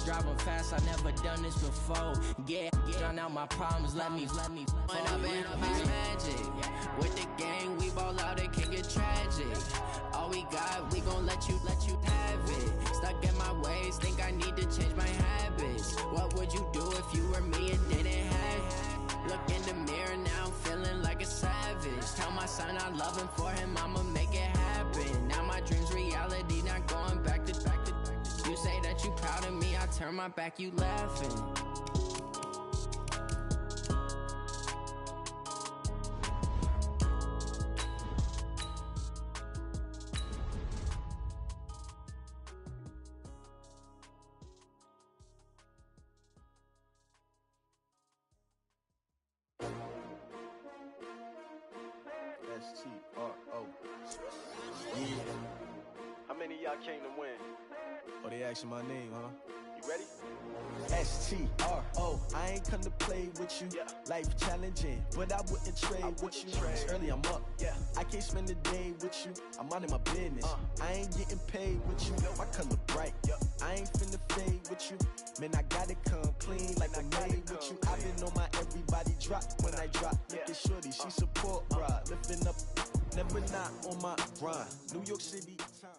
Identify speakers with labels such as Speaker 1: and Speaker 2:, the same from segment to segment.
Speaker 1: driving fast, I never done this before. Yeah, drown out my problems, let me. When I've been magic. With the gang, we ball out, it can get tragic. All we got, we gon' let you have it. Stuck in my ways, think I need to change my habits. What would you do if you were me and didn't have it? Look in the mirror now, I'm feeling like a savage. Tell my son I love him, for him I'ma make it happen. Now my dream's reality, not going back to. You say that you proud of me, I turn my back, you laughing.
Speaker 2: S-T-R-O. Yeah. How many of y'all came to win? Oh, they asking my name, huh? You ready? S-T-R-O. I ain't come to play with you. Yeah. Life challenging, but I wouldn't trade with you. It's early, I'm up. Yeah. I can't spend the day with you. I'm minding my business. I ain't getting paid with you. My color bright. I ain't finna fade with you. Man, I gotta come clean like I made with you. I've been on my everybody drop when I drop. Look at shorty, she support ride. Lifting up, never not on my grind. New York City time.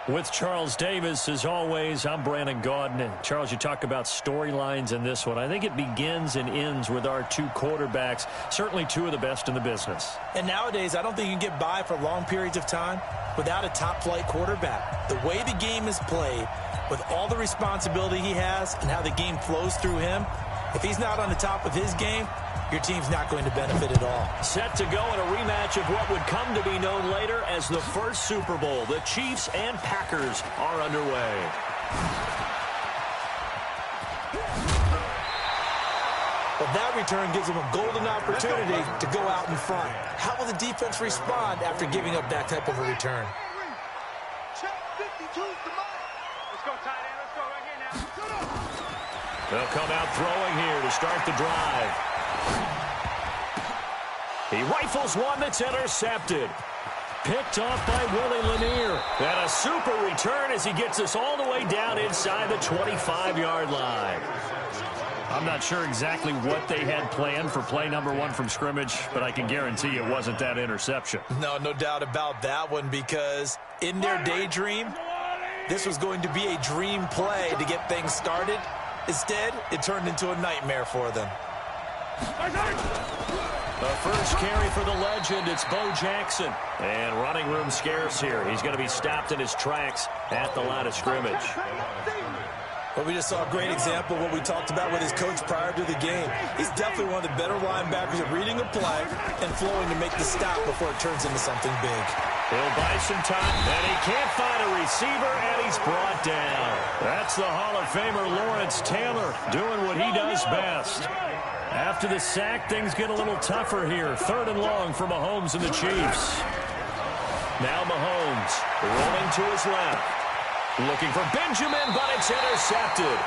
Speaker 3: With Charles Davis, as always, I'm Brandon Gaudin. And Charles, you talk about storylines in this one. I think it begins and ends with our two quarterbacks, certainly two of the best in the business.
Speaker 4: And nowadays, I don't think you can get by for long periods of time without a top-flight quarterback. The way the game is played, with all the responsibility he has and how the game flows through him, if he's not on the top of his game, your team's not going to benefit at all.
Speaker 3: Set to go in a rematch of what would come to be known later as the first Super Bowl. The Chiefs and Packers are underway.
Speaker 4: Well, that return gives them a golden opportunity to go out in front. How will the defense respond after giving up that type of a return?
Speaker 5: Check 52's the mark. Let's go, tight end. Let's go right here now.
Speaker 3: They'll come out throwing here to start the drive. He rifles one that's intercepted. Picked off by Willie Lanier. And a super return as he gets us all the way down inside the 25-yard line. I'm not sure exactly what they had planned for play number one from scrimmage, but I can guarantee it wasn't that interception.
Speaker 4: No doubt about that one, because in their daydream, this was going to be a dream play to get things started. Instead, it turned into a nightmare for them.
Speaker 3: The first carry for the legend, it's Bo Jackson. And running room scarce here. He's going to be stopped in his tracks at the line of scrimmage.
Speaker 4: Well, we just saw a great example of what we talked about with his coach prior to the game. He's definitely one of the better linebackers at reading a play and flowing to make the stop before it turns into something big.
Speaker 3: He'll buy some time, and he can't find a receiver, and he's brought down. That's the Hall of Famer Lawrence Taylor doing what he does best. After the sack, things get a little tougher here. 3rd and long for Mahomes and the Chiefs. Now Mahomes rolling to his left. Looking for Benjamin, but it's intercepted.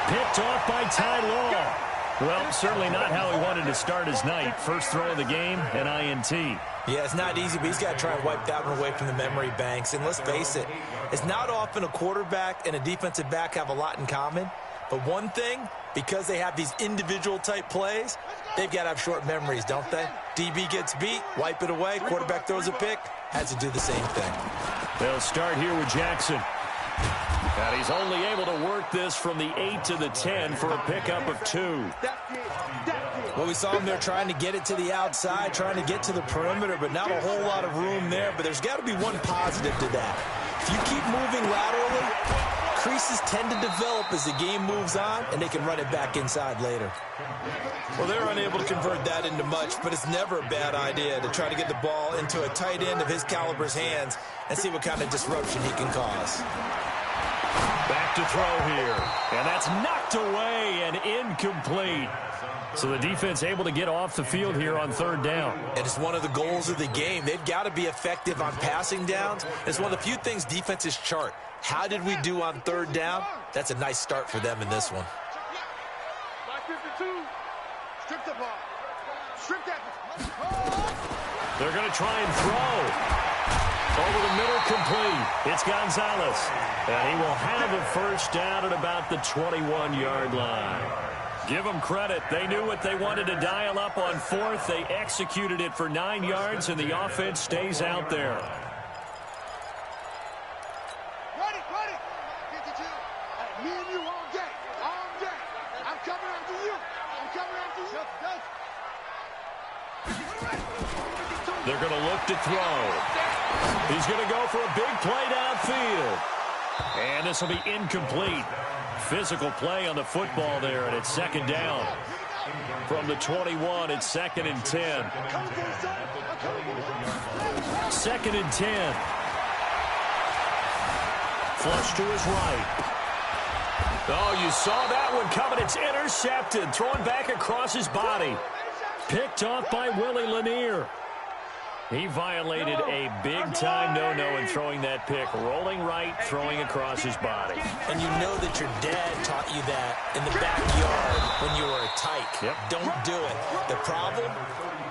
Speaker 3: Picked off by Ty Law. Well, certainly not how he wanted to start his night. First throw of the game, an INT.
Speaker 4: Yeah, it's not easy, but he's got to try and wipe that one away from the memory banks. And let's face it, it's not often a quarterback and a defensive back have a lot in common. But one thing, because they have these individual type plays, they've got to have short memories, don't they? DB gets beat, wipe it away, quarterback throws a pick, has to do the same thing.
Speaker 3: They'll start here with Jackson. And he's only able to work this from the 8 to the 10 for a pickup of 2.
Speaker 4: Well, we saw him there trying to get it to the outside, trying to get to the perimeter, but not a whole lot of room there. But there's got to be one positive to that. If you keep moving laterally, creases tend to develop as the game moves on, and they can run it back inside later. Well, they're unable to convert that into much, but it's never a bad idea to try to get the ball into a tight end of his caliber's hands and see what kind of disruption he can cause.
Speaker 3: Back to throw here, and that's knocked away and incomplete. So the defense able to get off the field here on 3rd down.
Speaker 4: And it's one of the goals of the game. They've got to be effective on passing downs. It's one of the few things defenses chart. How did we do on 3rd down? That's a nice start for them in this one.
Speaker 5: Strip the ball. Strip that.
Speaker 3: They're going to try and throw. Over the middle, complete. It's Gonzalez. And he will have a first down at about the 21-yard line. Give them credit. They knew what they wanted to dial up on fourth. They executed it for 9 yards, and the offense stays out there.
Speaker 5: Ready. 52. Me and you all day. All day. I'm coming after you.
Speaker 3: They're going to look to throw. He's going to go for a big play downfield. And this will be incomplete. Physical play on the football there, and it's second down. From the 21, it's 2nd and 10. 2nd and 10. Flush to his right. Oh, you saw that one coming. It's intercepted. Thrown back across his body. Picked off by Willie Lanier. He violated a big-time no-no in throwing that pick. Rolling right, throwing across his body.
Speaker 4: And you know that your dad taught you that in the backyard when you were a tyke.
Speaker 3: Yep.
Speaker 4: Don't do it. The problem,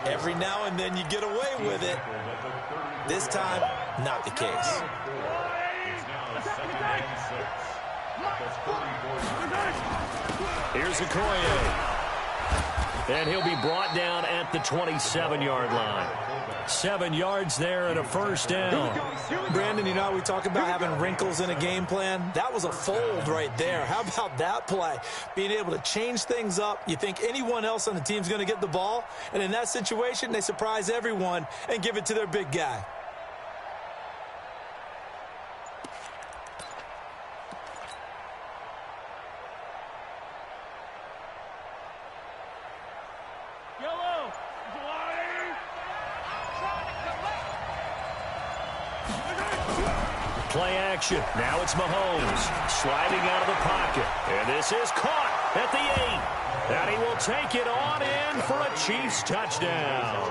Speaker 4: every now and then you get away with it. This time, not the case.
Speaker 3: Here's Okoye. And he'll be brought down at the 27-yard line. 7 yards there and a first down.
Speaker 4: Brandon, you know, we talk about having wrinkles in a game plan. That was a fold right there. How about that play? Being able to change things up. You think anyone else on the team's going to get the ball, and in that situation, they surprise everyone and give it to their big guy.
Speaker 3: Play action. Now it's Mahomes sliding out of the pocket. And this is caught at the 8. And he will take it on in for a Chiefs touchdown.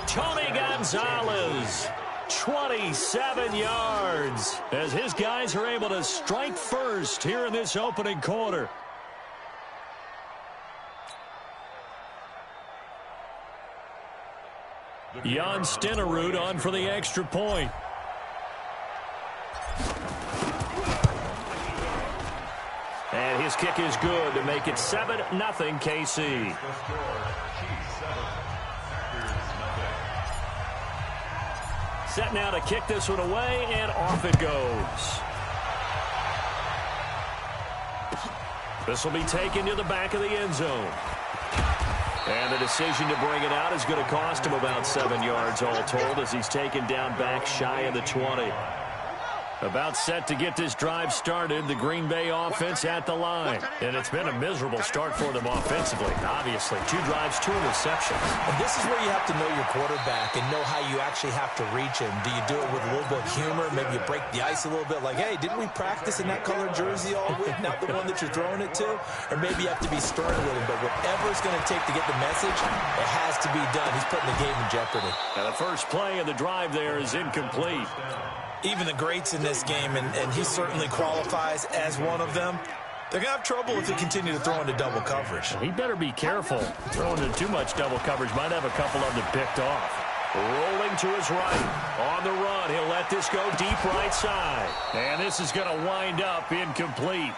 Speaker 3: Tony Gonzalez, 27 yards, as his guys are able to strike first here in this opening quarter. Jan Stenerud on for the extra point. And his kick is good to make it 7-0 KC. Set now to kick this one away, and off it goes. This will be taken to the back of the end zone. And the decision to bring it out is going to cost him about 7 yards all told, as he's taken down back shy of the 20. About set to get this drive started, the Green Bay offense at the line. And it's been a miserable start for them offensively, obviously. 2 drives, 2 interceptions.
Speaker 4: And this is where you have to know your quarterback and know how you actually have to reach him. Do you do it with a little bit of humor? Maybe you break the ice a little bit, like, hey, didn't we practice in that color jersey all week, not the one that you're throwing it to? Or maybe you have to be stern with him. But whatever it's going to take to get the message, it has to be done. He's putting the game in jeopardy.
Speaker 3: Now the first play of the drive there is incomplete.
Speaker 4: Even the greats in this game, and he certainly qualifies as one of them, they're going to have trouble if they continue to throw into double coverage.
Speaker 3: He better be careful. Throwing into too much double coverage might have a couple of them picked off. Rolling to his right. On the run, he'll let this go deep right side. And this is going to wind up incomplete.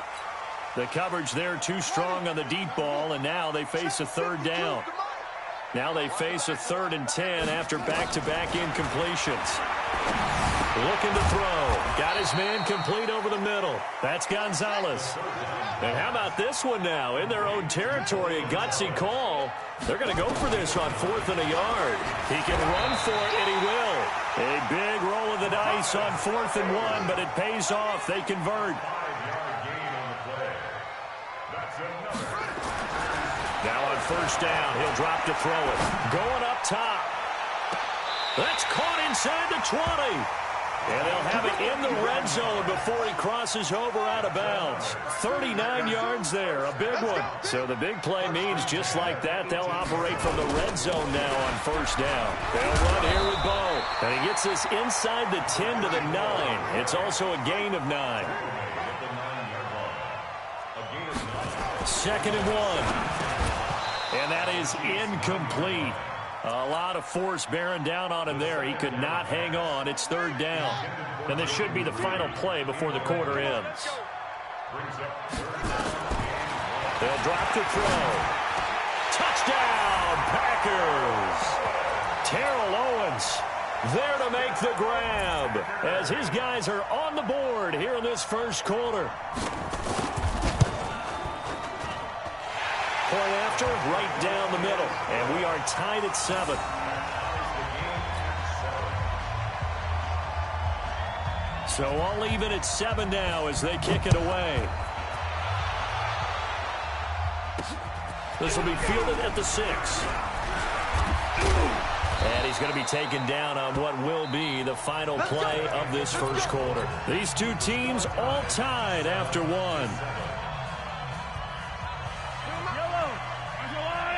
Speaker 3: The coverage there too strong on the deep ball, and now they face a third down. Now they face a 3rd and 10 after back-to-back incompletions. Looking to throw. Got his man complete over the middle. That's Gonzalez. And how about this one now? In their own territory, a gutsy call. They're going to go for this on 4th and a yard. He can run for it, and he will. A big roll of the dice on 4th and 1, but it pays off. They convert. Now on 1st down, he'll drop to throw it. Going up top. That's caught inside the 20. And they'll have it in the red zone before he crosses over out of bounds. 39 yards there, a big one. So the big play means just like that, they'll operate from the red zone now on 1st down. They'll run here with Bo. And he gets this inside the 10 to the 9. It's also a gain of 9. 2nd and 1. And that is incomplete. A lot of force bearing down on him there. He could not hang on. It's third down. And this should be the final play before the quarter ends. They'll drop to throw. Touchdown, Packers! Terrell Owens there to make the grab as his guys are on the board here in this first quarter. Point after, right down the middle. And we are tied at 7. So all even at 7 now as they kick it away. This will be fielded at the 6. And he's going to be taken down on what will be the final play of this first quarter. These two teams all tied after 1.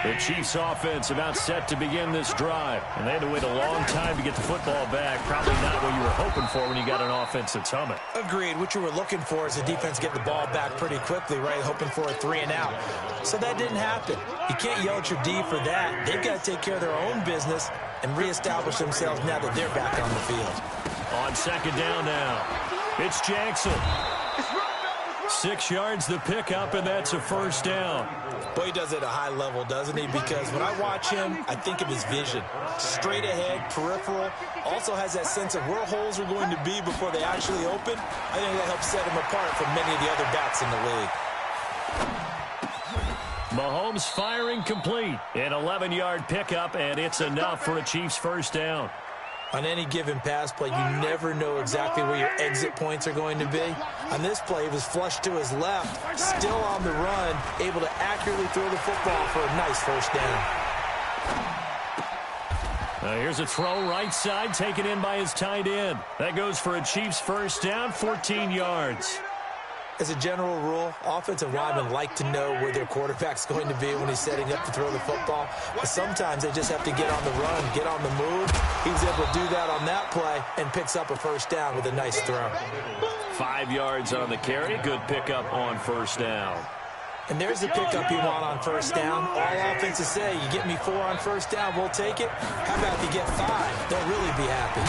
Speaker 3: The Chiefs offense about set to begin this drive. And they had to wait a long time to get the football back. Probably not what you were hoping for when you got an offense that's humming.
Speaker 4: Agreed. What you were looking for is the defense get the ball back pretty quickly, right? Hoping for a 3 and out. So that didn't happen. You can't yell at your D for that. They've got to take care of their own business and reestablish themselves now that they're back on the field.
Speaker 3: On second down now, it's Jackson. 6 yards the pickup, and that's a first down.
Speaker 4: Boy, he does it at a high level, doesn't he? Because when I watch him, I think of his vision. Straight ahead, peripheral. Also has that sense of where holes are going to be before they actually open. I think that helps set him apart from many of the other backs in the league.
Speaker 3: Mahomes firing complete. An 11-yard pickup, and it's enough for a Chiefs first down.
Speaker 4: On any given pass play, you never know exactly where your exit points are going to be. On this play, he was flushed to his left, still on the run, able to accurately throw the football for a nice first down.
Speaker 3: Here's a throw right side, taken in by his tight end. That goes for a Chiefs first down, 14 yards.
Speaker 4: As a general rule, offensive linemen like to know where their quarterback's going to be when he's setting up to throw the football. But sometimes they just have to get on the run, get on the move. He was able to do that on that play and picks up a first down with a nice throw.
Speaker 3: 5 yards on the carry. Good pickup on first down.
Speaker 4: And there's the pickup you want on first down. All offenses say, you get me 4 on first down, we'll take it. How about if you get 5? They'll really be happy.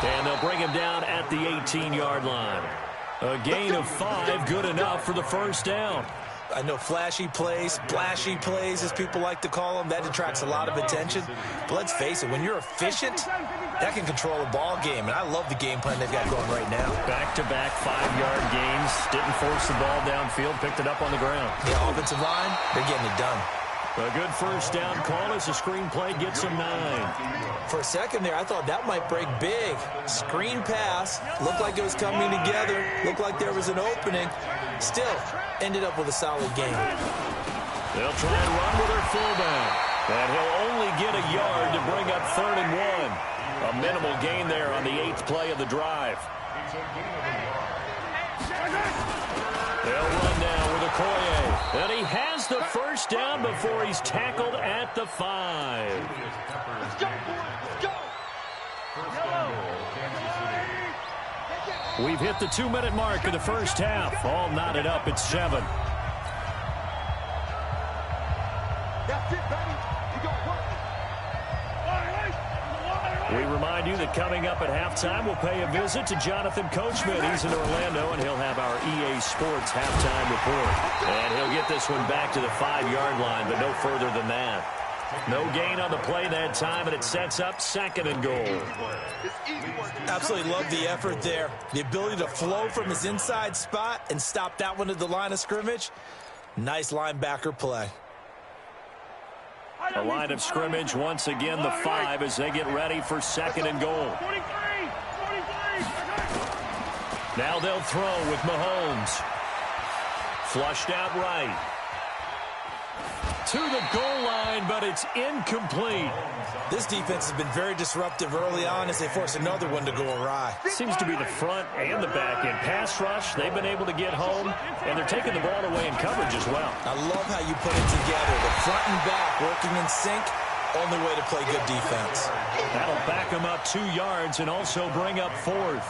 Speaker 3: And they'll bring him down at the 18-yard line. A gain of 5, good enough for the first down.
Speaker 4: I know flashy plays, splashy plays, as people like to call them, that attracts a lot of attention. But let's face it, when you're efficient, that can control a ball game. And I love the game plan they've got going right now.
Speaker 3: Back-to-back 5-yard gains. Didn't force the ball downfield, picked it up on the ground.
Speaker 4: Yeah, offensive line, they're getting it done.
Speaker 3: A good first down call as the screenplay gets him 9.
Speaker 4: For a second there, I thought that might break big. Screen pass, looked like it was coming together, looked like there was an opening. Still, ended up with a solid game.
Speaker 3: They'll try and run with their fullback. And he'll only get a yard to bring up 3rd and 1. A minimal gain there on the 8th play of the drive. They'll run now with Okoye. And he has the first down before he's tackled at the 5.
Speaker 5: Let's go, boys. Let's go.
Speaker 3: We've hit the 2-minute mark of the first half. All knotted up at 7.
Speaker 5: That's it, baby. You got work.
Speaker 3: We remind you that coming up at halftime, we'll pay a visit to Jonathan Coachman. He's in Orlando, and he'll have our EA Sports halftime report. And he'll get this one back to the 5-yard line, but no further than that. No gain on the play that time, and it sets up 2nd and goal.
Speaker 4: Absolutely love the effort there. The ability to flow from his inside spot and stop that one at the line of scrimmage. Nice linebacker play.
Speaker 3: A line of scrimmage once again, the 5, as they get ready for 2nd and goal. Now they'll throw with Mahomes. Flushed out right. To the goal line, but it's incomplete.
Speaker 4: This defense has been very disruptive early on as they force another one to go awry.
Speaker 3: Seems to be the front and the back end. Pass rush, they've been able to get home, and they're taking the ball away in coverage as well.
Speaker 4: I love how you put it together. The front and back working in sync, only way to play good defense.
Speaker 3: That'll back them up 2 yards and also bring up 4th.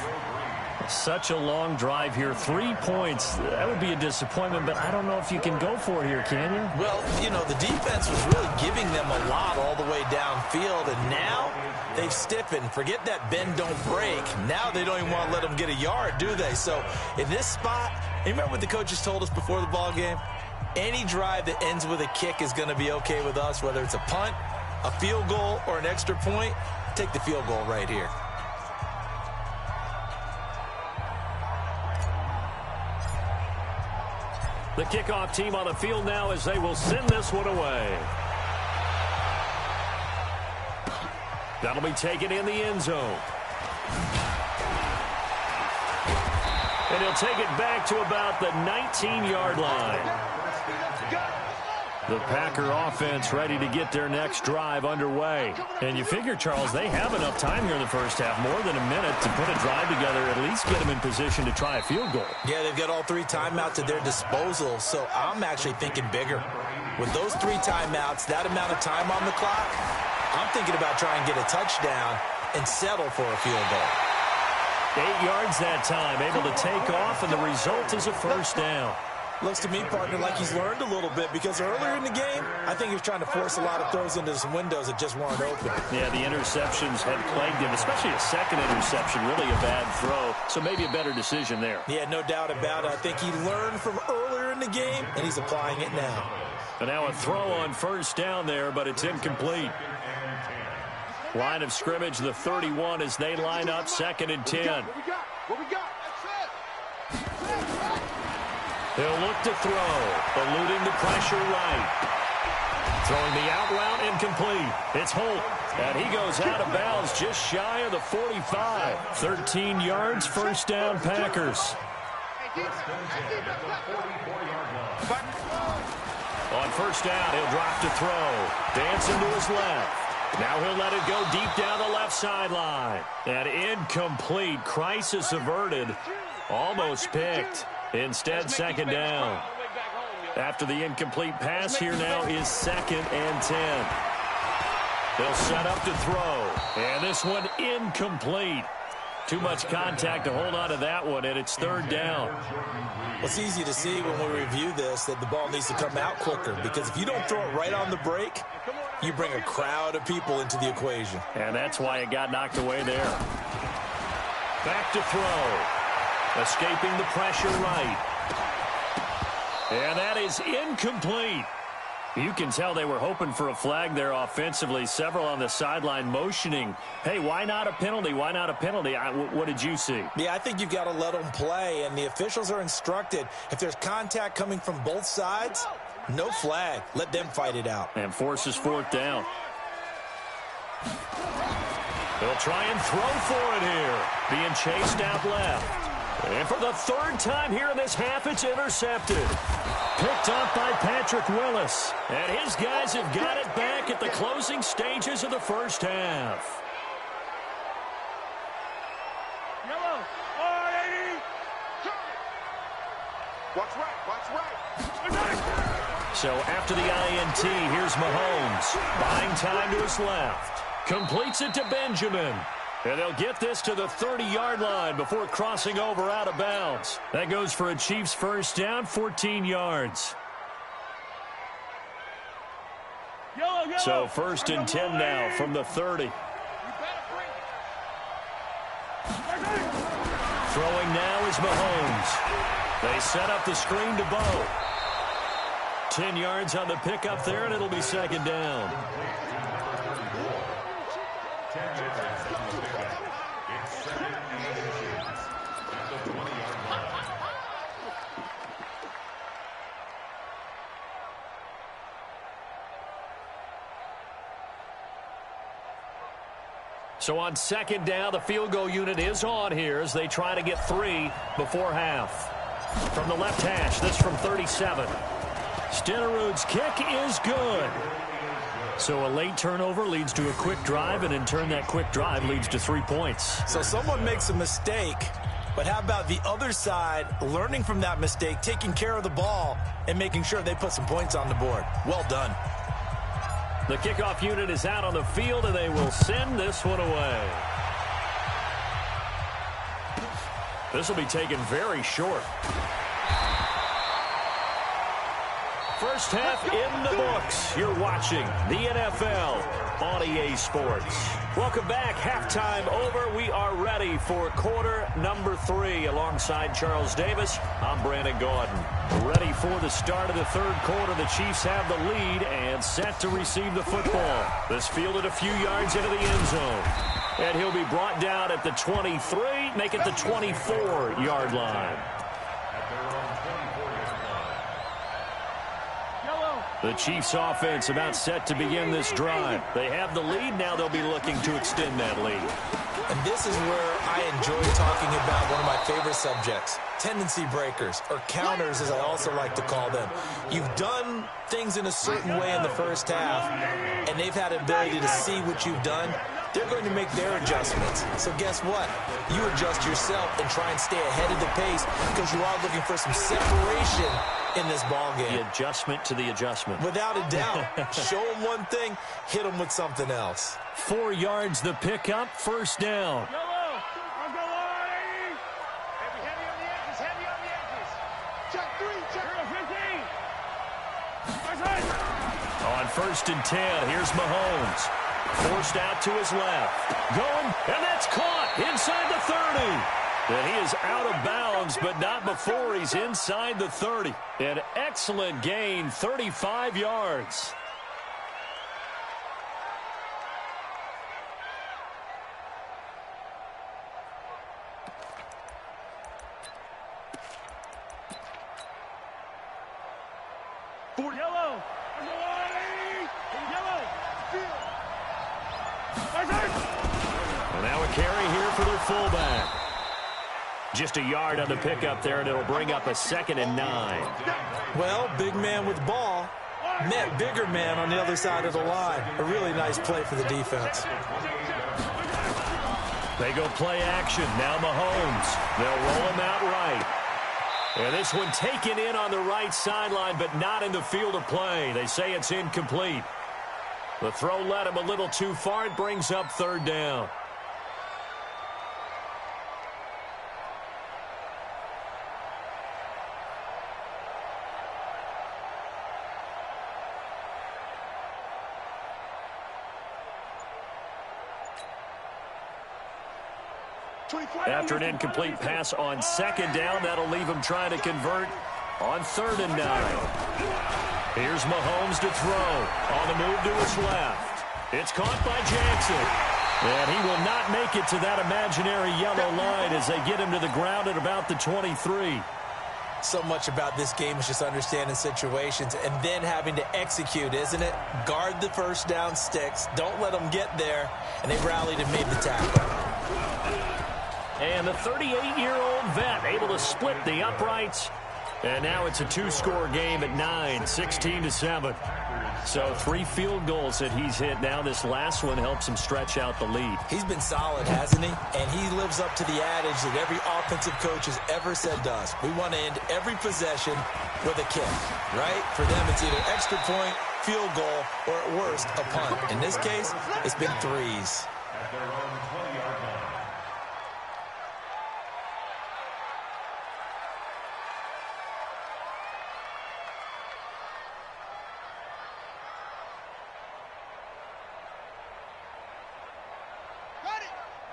Speaker 3: Such a long drive here. 3 points. That would be a disappointment, but I don't know if you can go for it here, can you?
Speaker 4: Well, you know, the defense was really giving them a lot all the way downfield, and now they've stiffened. Forget that bend, don't break. Now they don't even want to let them get a yard, do they? So in this spot, you remember what the coaches told us before the ball game? Any drive that ends with a kick is going to be okay with us, whether it's a punt, a field goal, or an extra point. Take the field goal right here.
Speaker 3: The kickoff team on the field now as they will send this one away. That'll be taken in the end zone. And he'll take it back to about the 19-yard line. The Packer offense ready to get their next drive underway. And you figure, Charles, they have enough time here in the first half, more than a minute, to put a drive together, at least get them in position to try a field goal.
Speaker 4: Yeah, they've got all 3 timeouts at their disposal, so I'm actually thinking bigger. With those 3 timeouts, that amount of time on the clock, I'm thinking about trying to get a touchdown and settle for a field goal.
Speaker 3: 8 yards that time, able to take off, and the result is a first down.
Speaker 4: Looks to me, partner, like he's learned a little bit, because earlier in the game, I think he was trying to force a lot of throws into some windows that just weren't open.
Speaker 3: Yeah, the interceptions had plagued him, especially a second interception, really a bad throw. So maybe a better decision there.
Speaker 4: Yeah, no doubt about it. I think he learned from earlier in the game, and he's applying it now.
Speaker 3: And now a throw on first down there, but it's incomplete. Line of scrimmage, the 31, as they line up 2nd and 10.
Speaker 5: What we got?
Speaker 3: He'll look to throw, eluding the pressure right. Throwing the out route incomplete. It's Holt, and he goes out of bounds just shy of the 45. 13 yards, first down, Packers. On first down, he'll drop to throw. Dancing to his left. Now he'll let it go deep down the left sideline. And incomplete. Crisis averted. Almost picked. Instead, second down. After the incomplete pass, here now is 2nd and 10. They'll set up to throw. And this one incomplete. Too much contact to hold on to that one, and it's 3rd down.
Speaker 4: Well, it's easy to see when we review this that the ball needs to come out quicker, because if you don't throw it right on the break, you bring a crowd of people into the equation.
Speaker 3: And that's why it got knocked away there. Back to throw. Escaping the pressure right. And that is incomplete. You can tell they were hoping for a flag there offensively. Several on the sideline motioning. Hey, why not a penalty? Why not a penalty? What did you see?
Speaker 4: Yeah, I think you've got to let them play, and the officials are instructed. If there's contact coming from both sides, no flag. Let them fight it out.
Speaker 3: And forces 4th down. They'll try and throw for it here. Being chased out left. And for the 3rd time here in this half, it's intercepted. Picked up by Patrick Willis. And his guys have got it back at the closing stages of the first half.
Speaker 5: Yellow. 80. Watch right.
Speaker 3: So after the INT, here's Mahomes. Buying time to his left. Completes it to Benjamin. And they'll get this to the 30-yard line before crossing over out of bounds. That goes for a Chiefs first down, 14 yards.
Speaker 5: Yellow.
Speaker 3: So 1st and 10 now from the 30. Throwing now is Mahomes. They set up the screen to Bo. 10 yards on the pickup there, and it'll be 2nd down. So on 2nd down, the field goal unit is on here as they try to get 3 before half. From the left hash, this from 37. Stenerud's kick is good. So a late turnover leads to a quick drive, and in turn that quick drive leads to 3 points.
Speaker 4: So someone makes a mistake, but how about the other side learning from that mistake, taking care of the ball, and making sure they put some points on the board? Well done.
Speaker 3: The kickoff unit is out on the field, and they will send this one away. This will be taken very short. First half in the books. You're watching the NFL on EA Sports. Welcome back. Halftime over. We are ready for quarter number 3. Alongside Charles Davis, I'm Brandon Gaudin. Ready for the start of the third quarter. The Chiefs have the lead and set to receive the football. This fielded a few yards into the end zone. And he'll be brought down at the 23, make it the 24-yard line. The Chiefs offense about set to begin this drive. They have the lead. Now they'll be looking to extend that lead.
Speaker 4: And this is where I enjoy talking about one of my favorite subjects, tendency breakers, or counters as I also like to call them. You've done things in a certain way in the first half, and they've had the ability to see what you've done. They're going to make their adjustments. So guess what? You adjust yourself and try and stay ahead of the pace because you are looking for some separation in this ball game.
Speaker 3: The adjustment to the adjustment.
Speaker 4: Without a doubt. Show them one thing, hit them with something else.
Speaker 3: 4 yards the pickup, first down. On 1st and 10, here's Mahomes. Forced out to his left. Going, and that's caught inside the 30. And he is out of bounds, but not before he's inside the 30. An excellent gain, 35 yards. And now a carry here for their fullback. Just a yard on the pickup there, and it'll bring up a 2nd and 9.
Speaker 4: Well, big man with ball met bigger man on the other side of the line. A really nice play for the defense.
Speaker 3: They go play action. Now Mahomes. They'll roll him out right. And this one taken in on the right sideline, but not in the field of play. They say it's incomplete. The throw led him a little too far. It brings up 3rd down. After an incomplete pass on 2nd down, that'll leave him trying to convert on 3rd and 9. Here's Mahomes to throw. On the move to his left. It's caught by Jackson. And he will not make it to that imaginary yellow line as they get him to the ground at about the 23.
Speaker 4: So much about this game is just understanding situations and then having to execute, isn't it? Guard the first down sticks. Don't let them get there. And they rallied and made the tackle.
Speaker 3: And the 38-year-old vet able to split the uprights. And now it's a 2-score game at 9, 16-7. So 3 field goals that he's hit. Now this last one helps him stretch out the lead.
Speaker 4: He's been solid, hasn't he? And he lives up to the adage that every offensive coach has ever said to us. We want to end every possession with a kick, right? For them, it's either extra point, field goal, or at worst, a punt. In this case, it's been 3s.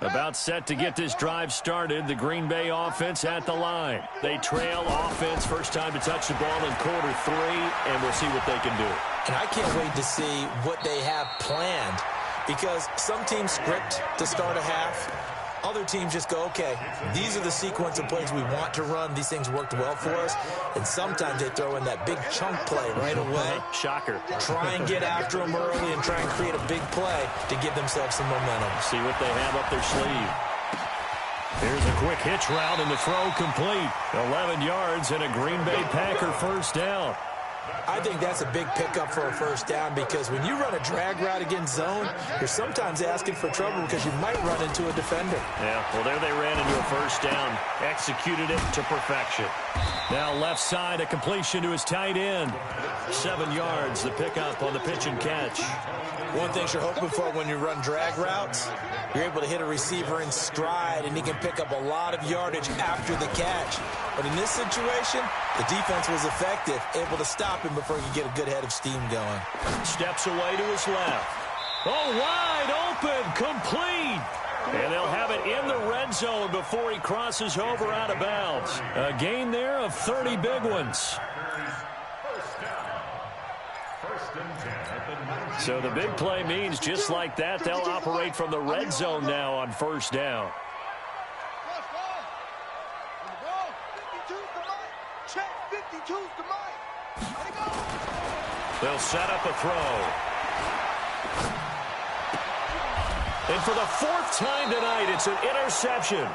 Speaker 3: About set to get this drive started. The Green Bay offense at the line. They trail offense. First time to touch the ball in quarter 3, and we'll see what they can do.
Speaker 4: And I can't wait to see what they have planned because some teams script to start a half. Other teams just go, okay, these are the sequence of plays we want to run. These things worked well for us. And sometimes they throw in that big chunk play right away.
Speaker 3: Shocker.
Speaker 4: Try and get after them early and try and create a big play to give themselves some momentum.
Speaker 3: See what they have up their sleeve. Here's a quick hitch route and the throw complete. 11 yards and a Green Bay Packer first down.
Speaker 4: I think that's a big pickup for a first down because when you run a drag route against zone, you're sometimes asking for trouble because you might run into a defender.
Speaker 3: Yeah, well, there they ran into a first down, executed it to perfection. Now left side, a completion to his tight end. 7 yards, the pickup on the pitch and catch.
Speaker 4: One thing you're hoping for when you run drag routes, you're able to hit a receiver in stride, and he can pick up a lot of yardage after the catch. But in this situation, the defense was effective, able to stop him before he could get a good head of steam going.
Speaker 3: Steps away to his left. Oh, wide open, complete. And they'll have it in the red zone before he crosses over out of bounds. A gain there of 30 big ones. So the big play means just like that, they'll operate from the red zone now on first down. They'll set up a throw. And for the 4th time tonight, it's an interception.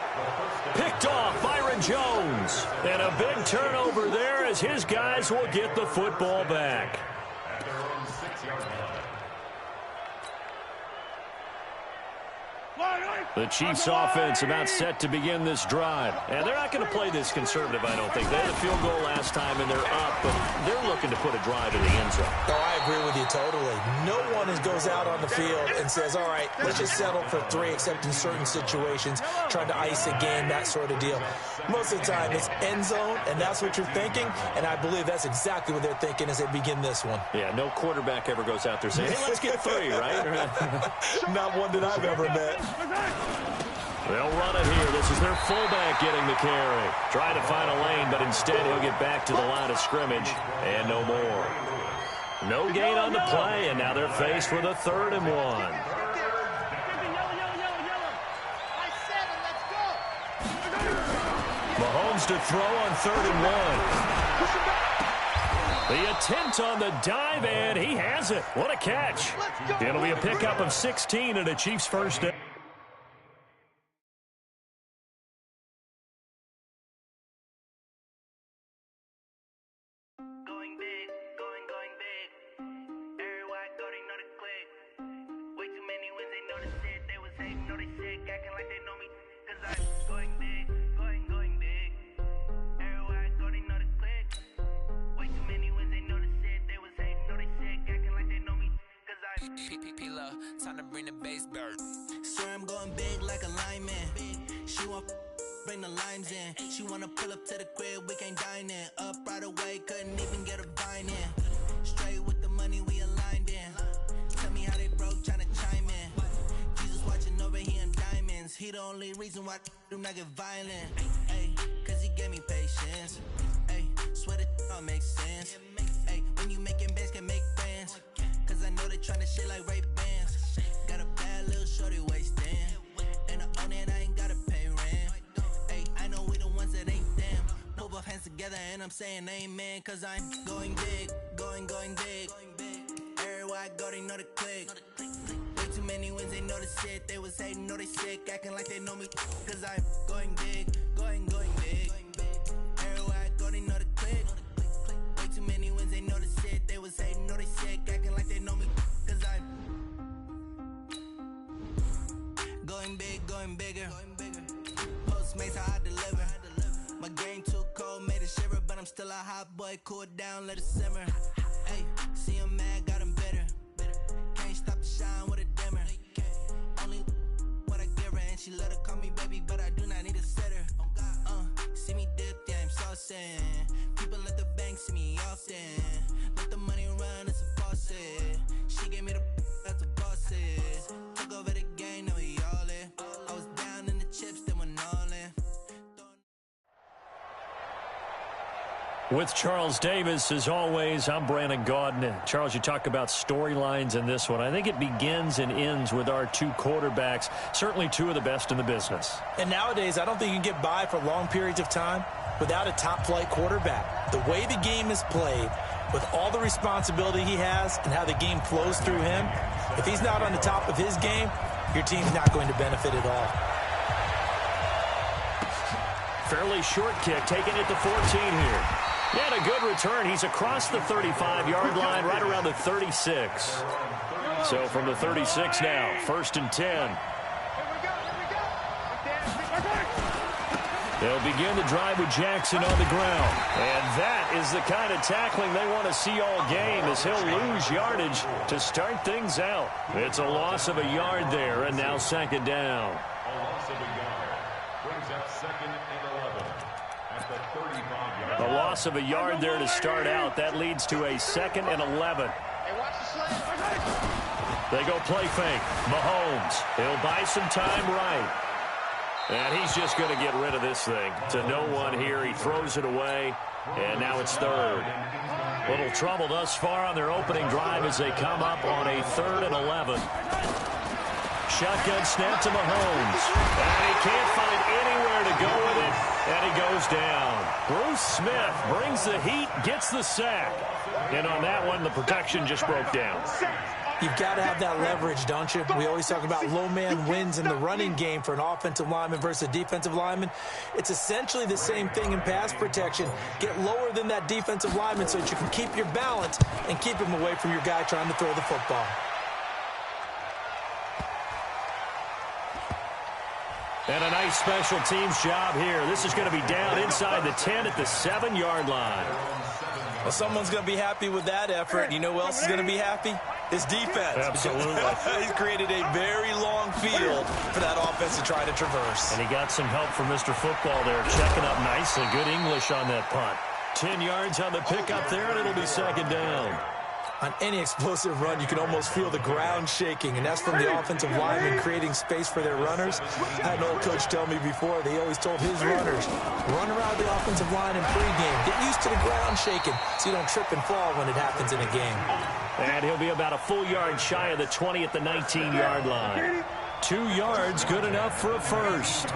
Speaker 3: Picked off Byron Jones. And a big turnover there as his guys will get the football back. The Chiefs offense about set to begin this drive. And they're not going to play this conservative, I don't think. They had a field goal last time, and they're up, but they're looking to put a drive in the end zone.
Speaker 4: Oh, I agree with you totally. No one goes out on the field and says, all right, let's just settle for 3, except in certain situations, trying to ice a game, that sort of deal. Most of the time, it's end zone, and that's what you're thinking, and I believe that's exactly what they're thinking as they begin this one.
Speaker 3: Yeah, no quarterback ever goes out there saying, hey, let's get 3, right?
Speaker 4: Not one that I've ever met.
Speaker 3: They'll run it here. This is their fullback getting the carry. Trying to find a lane, but instead he'll get back to the line of scrimmage. And no more. No gain on the play, and now they're faced with a 3rd and 1. Mahomes to throw on 3rd and 1. The attempt on the dive, and he has it. What a catch. It'll be a pickup of 16 and a Chiefs first down.
Speaker 1: Time to bring the bass bird. Swear I'm going big like a lineman. She want bring the limes in. She wanna pull up to the crib, we can't dine in. Up right away, couldn't even get a vine in. Straight with the money we aligned in. Tell me how they broke, tryna chime in. Jesus watching over here in diamonds. He the only reason why do not get violent. Ay, cause he gave me patience. Ay, swear that all makes sense. Ay, when you making bands can make friends. Cause I know they tryna shit like Ray Bans. Got a bad little shorty wasting. And I own it, I ain't gotta pay rent. Ay, I know we the ones that ain't them. Put both hands together and I'm saying amen. Cause I'm going big, going big. Everywhere I go, they know the click. Way too many wins, they know the shit. They was hating, know they sick, acting like they know me. Cause I'm going big, going big. Everywhere I go, they know the click. Way too many wins, they know the shit. They was hating, know they sick, acting like they know me. Cause I'm going big, going bigger. Postmates how I deliver. My game too cold, made it shiver, but I'm still a hot boy. Cool it down, let it simmer. Hey, see him mad, got him bitter. Can't stop the shine with a dimmer. Only what I give her, and she let her call me baby, but I do not need a sitter. See me dip, yeah, I'm saucing. People at the bank see me often. Let the money run, it's a faucet. She gave me the that's a boss is. Took over the game, now we all in. I was down in the chips, then went all in.
Speaker 3: With Charles Davis, as always, I'm Brandon Gaudin. Charles, you talk about storylines in this one. I think it begins and ends with our 2 quarterbacks, certainly 2 of the best in the business.
Speaker 4: And nowadays, I don't think you can get by for long periods of time without a top-flight quarterback. The way the game is played, with all the responsibility he has and how the game flows through him, if he's not on the top of his game, your team's not going to benefit at all.
Speaker 3: Fairly short kick, taking it to 14 here. And a good return. He's across the 35-yard line, right around the 36. So from the 36 now, 1st and 10. They'll begin the drive with Jackson on the ground. And that is the kind of tackling they want to see all game, as he'll lose yardage to start things out. It's a loss of a yard there, and now second down.
Speaker 6: A loss of a yard brings up 2nd and 11 at the 35-yard line.
Speaker 3: A loss of a yard there to start out. That leads to a 2nd and 11. They go play fake. Mahomes. He'll buy some time right. And he's just going to get rid of this thing. To no one here. He throws it away. And now it's third. Little trouble thus far on their opening drive as they come up on a 3rd and 11. Shotgun snap to Mahomes. And he can't find anywhere to go with it. And he goes down. Bruce Smith brings the heat, gets the sack. And on that one, the protection just broke down.
Speaker 4: You've got to have that leverage, don't you? We always talk about low man wins in the running game for an offensive lineman versus a defensive lineman. It's essentially the same thing in pass protection. Get lower than that defensive lineman so that you can keep your balance and keep him away from your guy trying to throw the football.
Speaker 3: And a nice special teams job here. This is going to be down inside the 10 at the 7-yard line.
Speaker 4: Well, someone's going to be happy with that effort. You know who else is going to be happy? His defense.
Speaker 3: Absolutely.
Speaker 4: He's created a very long field for that offense to try to traverse.
Speaker 3: And he got some help from Mr. Football there, checking up nicely. Good English on that punt. 10 yards on the pickup there, and it'll be second down.
Speaker 4: On any explosive run, you can almost feel the ground shaking, and that's from the offensive linemen creating space for their runners. I had an old coach tell me before, they always told his runners, run around the offensive line in pregame. Get used to the ground shaking so you don't trip and fall when it happens in a game.
Speaker 3: And he'll be about a full yard shy of the 20 at the 19-yard line. 2 yards, good enough for a first.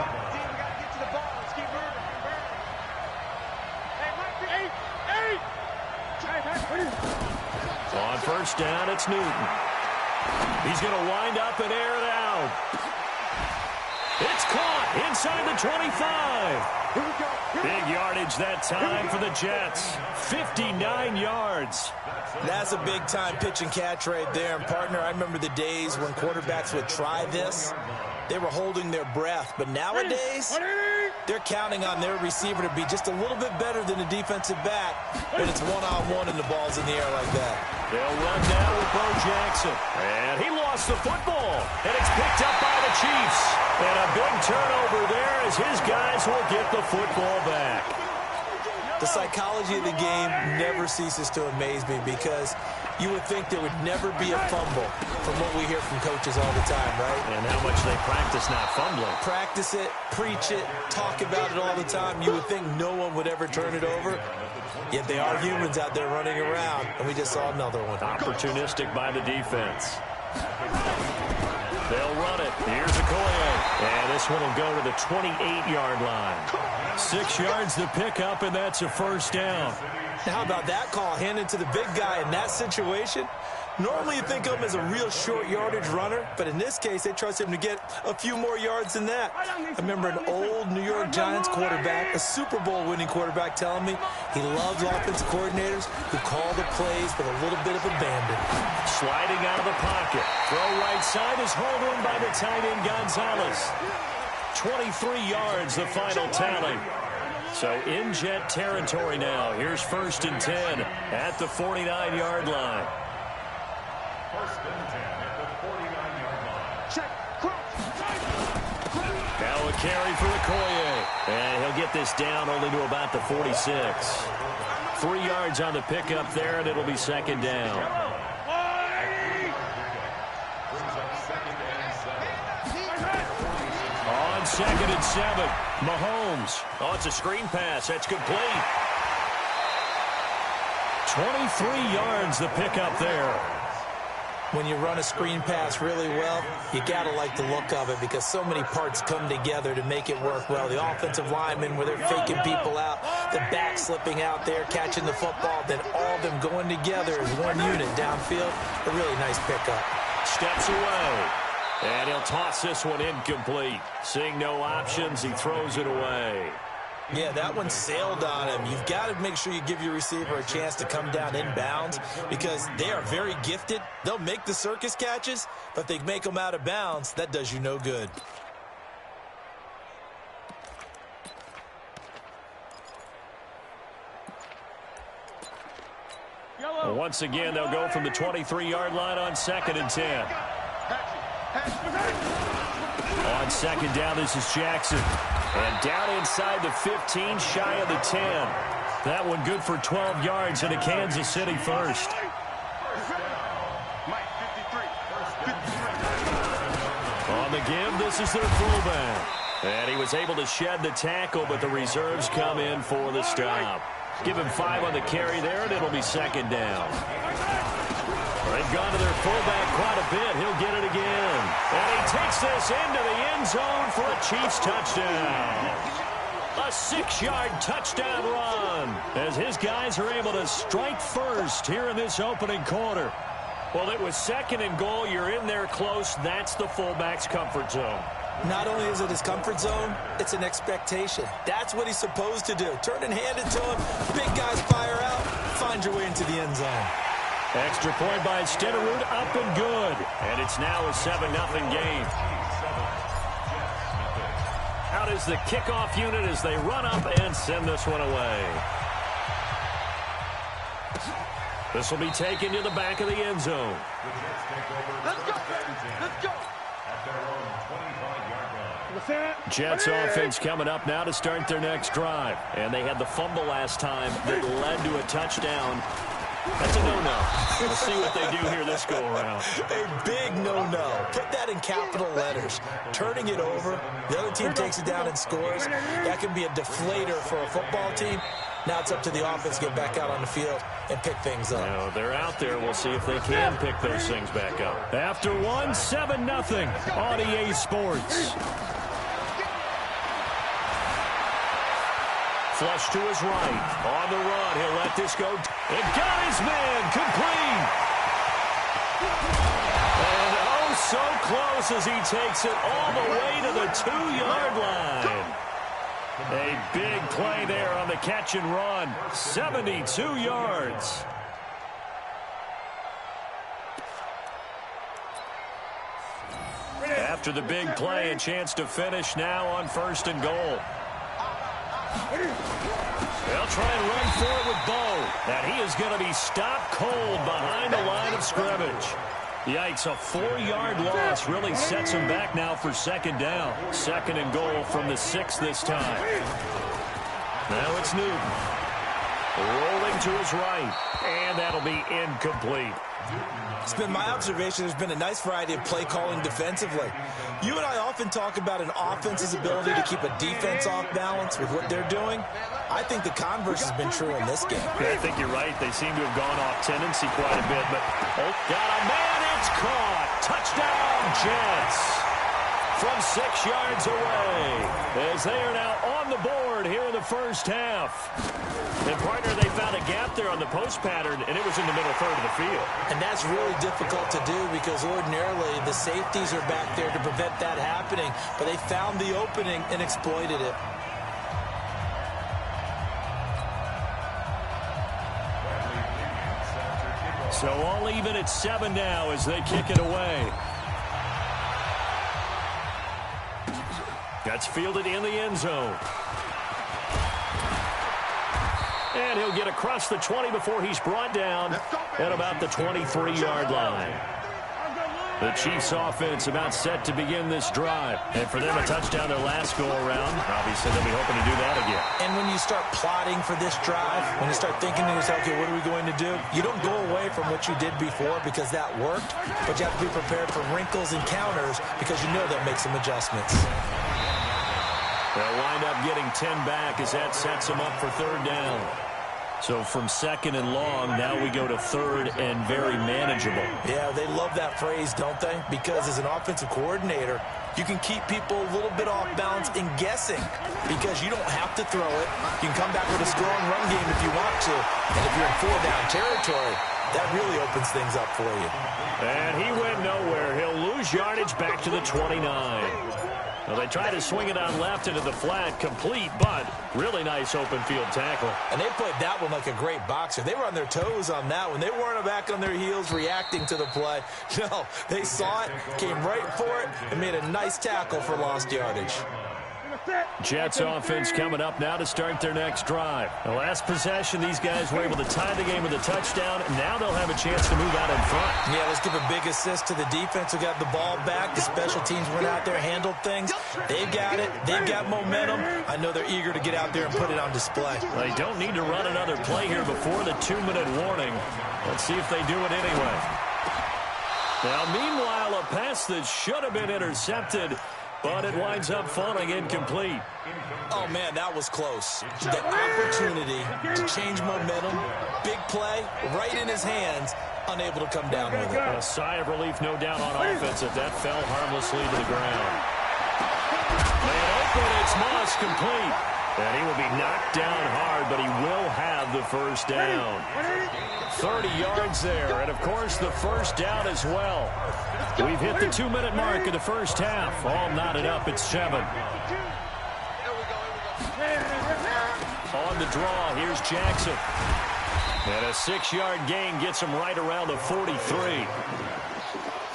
Speaker 3: On first down, it's Newton. He's going to wind up and air it out. It's caught inside the 25. Big yardage that time for the Jets. 59 yards.
Speaker 4: That's a big-time pitch and catch right there. And, partner, I remember the days when quarterbacks would try this. They were holding their breath. But nowadays, they're counting on their receiver to be just a little bit better than the defensive back. But it's one-on-one and the ball's in the air like that.
Speaker 3: They'll run down with Bo Jackson. And he lost the football. And it's picked up by the Chiefs. And a big turnover there as his guys will get the football back.
Speaker 4: The psychology of the game never ceases to amaze me because you would think there would never be a fumble from what we hear from coaches all the time, right?
Speaker 3: And how much they practice not fumbling.
Speaker 4: Practice it, preach it, talk about it all the time. You would think no one would ever turn it over. Yet they are humans out there running around, and we just saw another one.
Speaker 3: Opportunistic by the defense. They'll run it. Here's Okoye. And this one will go to the 28-yard line. 6 yards to pick up, and that's a first down.
Speaker 4: Now, how about that call handed to the big guy in that situation? Normally you think of him as a real short yardage runner, but in this case, they trust him to get a few more yards than that. I remember an old New York Giants quarterback, a Super Bowl winning quarterback, telling me he loves offensive coordinators who call the plays with a little bit of abandon.
Speaker 3: Sliding out of the pocket. Throw right side is hauled in by the tight end Gonzalez. 23 yards, the final tally. So in Jet territory now. Here's 1st and 10 at the 49-yard line.
Speaker 6: First and 10 at the 49-yard line.
Speaker 5: Check.
Speaker 3: Now a carry for Okoye. And he'll get this down only to about the 46. 3 yards on the pickup there, and it'll be second down. On 2nd and 7, Mahomes. Oh, it's a screen pass. That's complete. 23 yards the pickup there.
Speaker 4: When you run a screen pass really well, you got to like the look of it because so many parts come together to make it work well. The offensive linemen, where they're faking people out, the back slipping out there, catching the football, then all of them going together as one unit downfield. A really nice pickup.
Speaker 3: Steps away. And he'll toss this one incomplete. Seeing no options, he throws it away.
Speaker 4: Yeah, that one sailed on him. You've got to make sure you give your receiver a chance to come down inbounds because they are very gifted. They'll make the circus catches, but if they make them out of bounds, that does you no good.
Speaker 3: Once again, they'll go from the 23-yard line on 2nd and 10. On 2nd down, this is Jackson. And down inside the 15, shy of the 10. That one good for 12 yards into Kansas City first. On the give, this is their fullback. And he was able to shed the tackle, but the reserves come in for the stop. Give him 5 on the carry there, and it'll be 2nd down. They've gone to their fullback quite a bit. He'll get it again. And he takes this into the end zone for a Chiefs touchdown. A 6-yard touchdown run as his guys are able to strike first here in this opening quarter. Well, it was 2nd and goal. You're in there close. That's the fullback's comfort zone.
Speaker 4: Not only is it his comfort zone, it's an expectation. That's what he's supposed to do. Turn and hand it to him. Big guys fire out. Find your way into the end zone.
Speaker 3: Extra point by Stenerud, up and good. And it's now a 7-0 game. Out is the kickoff unit as they run up and send this one away. This will be taken to the back of the end zone.
Speaker 5: Let's go. Let's go.
Speaker 3: Jets offense coming up now to start their next drive. And they had the fumble last time that led to a touchdown. That's a no-no. We'll see what they do here this go-around.
Speaker 4: A big no-no. Put that in capital letters. Turning it over, the other team takes it down and scores. That can be a deflator for a football team. Now it's up to the offense to get back out on the field and pick things up.
Speaker 3: No, they're out there. We'll see if they can pick those things back up. After 7-0 on EA Sports. Flush to his right. On the run. He'll let this go. It got his man. Complete. And oh, so close as he takes it all the way to the 2-yard line. A big play there on the catch and run. 72 yards. After the big play, a chance to finish now on 1st and goal. They'll try and run for it with Bo. And he is going to be stopped cold behind the line of scrimmage. Yikes, a 4-yard loss really sets him back now for 2nd down. 2nd and goal from the 6 this time. Now it's Newton. Rolling to his right. And that'll be incomplete.
Speaker 4: It's been my observation there's been a nice variety of play calling defensively. You and I often talk about an offense's ability to keep a defense off balance with what they're doing. I think the converse has been true in this game.
Speaker 3: Yeah, I think you're right. They seem to have gone off tendency quite a bit. But got a man. It's caught. Touchdown, Jets. From 6 yards away. As they are now on the board here in the first half. And, partner, they found a gap there on the post pattern, and it was in the middle third of the field.
Speaker 4: And that's really difficult to do because ordinarily the safeties are back there to prevent that happening. But they found the opening and exploited it.
Speaker 3: So all even at 7 now as they kick it away. That's fielded in the end zone. And he'll get across the 20 before he's brought down at about the 23-yard line. The Chiefs offense about set to begin this drive. And for them, a touchdown their last go-around. Obviously, they'll be hoping to do that again.
Speaker 4: And when you start plotting for this drive, when you start thinking to yourself, okay, what are we going to do? You don't go away from what you did before because that worked, but you have to be prepared for wrinkles and counters because you know they'll make some adjustments.
Speaker 3: They'll wind up getting 10 back as that sets them up for 3rd down. So from 2nd and long, now we go to 3rd and very manageable.
Speaker 4: Yeah, they love that phrase, don't they? Because as an offensive coordinator, you can keep people a little bit off balance in guessing because you don't have to throw it. You can come back with a strong run game if you want to. And if you're in 4-down territory, that really opens things up for you.
Speaker 3: And he went nowhere. He'll lose yardage back to the 29. Well, they try to swing it on left into the flat, complete, but really nice open field tackle.
Speaker 4: And they played that one like a great boxer. They were on their toes on that one. They weren't back on their heels reacting to the play. No, they saw it, came right for it, and made a nice tackle for lost yardage.
Speaker 3: Jets offense coming up now to start their next drive. The last possession, these guys were able to tie the game with a touchdown. Now they'll have a chance to move out in front.
Speaker 4: Yeah, let's give a big assist to the defense who got the ball back. The special teams went out there, handled things. They've got it. They've got momentum. I know they're eager to get out there and put it on display.
Speaker 3: They don't need to run another play here before the 2-minute warning. Let's see if they do it anyway. Now, meanwhile, a pass that should have been intercepted, but it winds up falling incomplete.
Speaker 4: Oh, man, that was close. The opportunity to change momentum, big play, right in his hands, unable to come down with it.
Speaker 3: A sigh of relief, no doubt, on offense if that fell harmlessly to the ground. Man open, it's Moss complete. And he will be knocked down hard, but he will have the first down. 30 yards there, and, of course, the first down as well. We've hit the 2-minute mark of the first half. All knotted up at 7. On the draw, here's Jackson. And a 6-yard gain gets him right around the 43.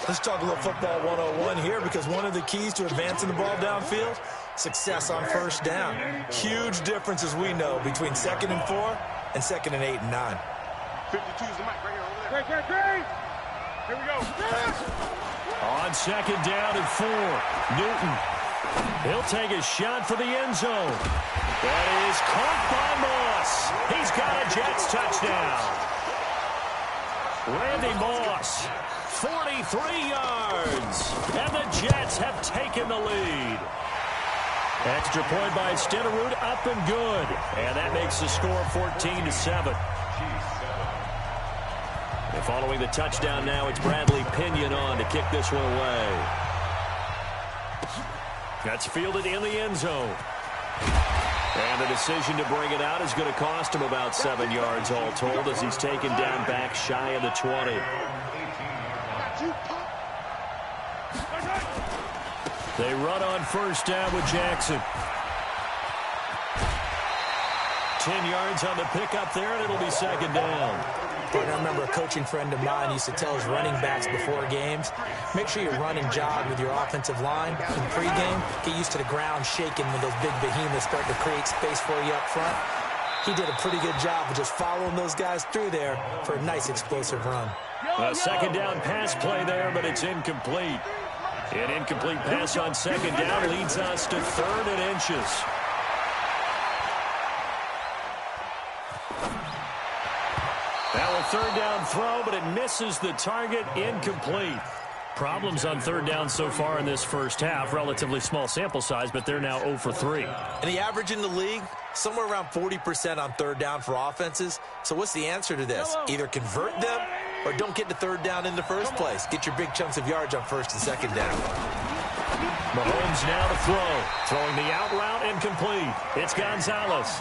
Speaker 4: Let's talk a little football 101 here, because one of the keys to advancing the ball downfield, success on first down. Huge difference, as we know, between 2nd and 4 and 2nd and 8 and 9.
Speaker 5: 52 is the mic right here, over there. Great. Here we go.
Speaker 3: On 2nd down and 4, Newton. He'll take a shot for the end zone. That is caught by Moss. He's got a Jets touchdown. Randy Moss, 43 yards. And the Jets have taken the lead. Extra point by Stenerud, up and good. And that makes the score 14-7. And following the touchdown now, it's Bradley Pinion on to kick this one away. That's fielded in the end zone. And the decision to bring it out is going to cost him about 7 yards all told, as he's taken down back shy of the 20. They run on first down with Jackson. 10 yards on the pickup there, and it'll be 2nd down.
Speaker 4: I remember a coaching friend of mine used to tell his running backs before games, make sure you run and jog with your offensive line in pregame. Get used to the ground shaking when those big behemoths start to create space for you up front. He did a pretty good job of just following those guys through there for a nice explosive run.
Speaker 3: A 2nd down pass play there, but it's incomplete. An incomplete pass on 2nd down leads us to 3rd and inches. Now a 3rd down throw, but it misses the target, incomplete. Problems on 3rd down so far in this first half. Relatively small sample size, but they're now 0 for 3.
Speaker 4: And the average in the league, somewhere around 40% on 3rd down for offenses. So what's the answer to this? Either convert them or don't get to 3rd down in the first place. Get your big chunks of yards on 1st and 2nd down.
Speaker 3: Mahomes now to throw. Throwing the out route, incomplete. It's Gonzalez.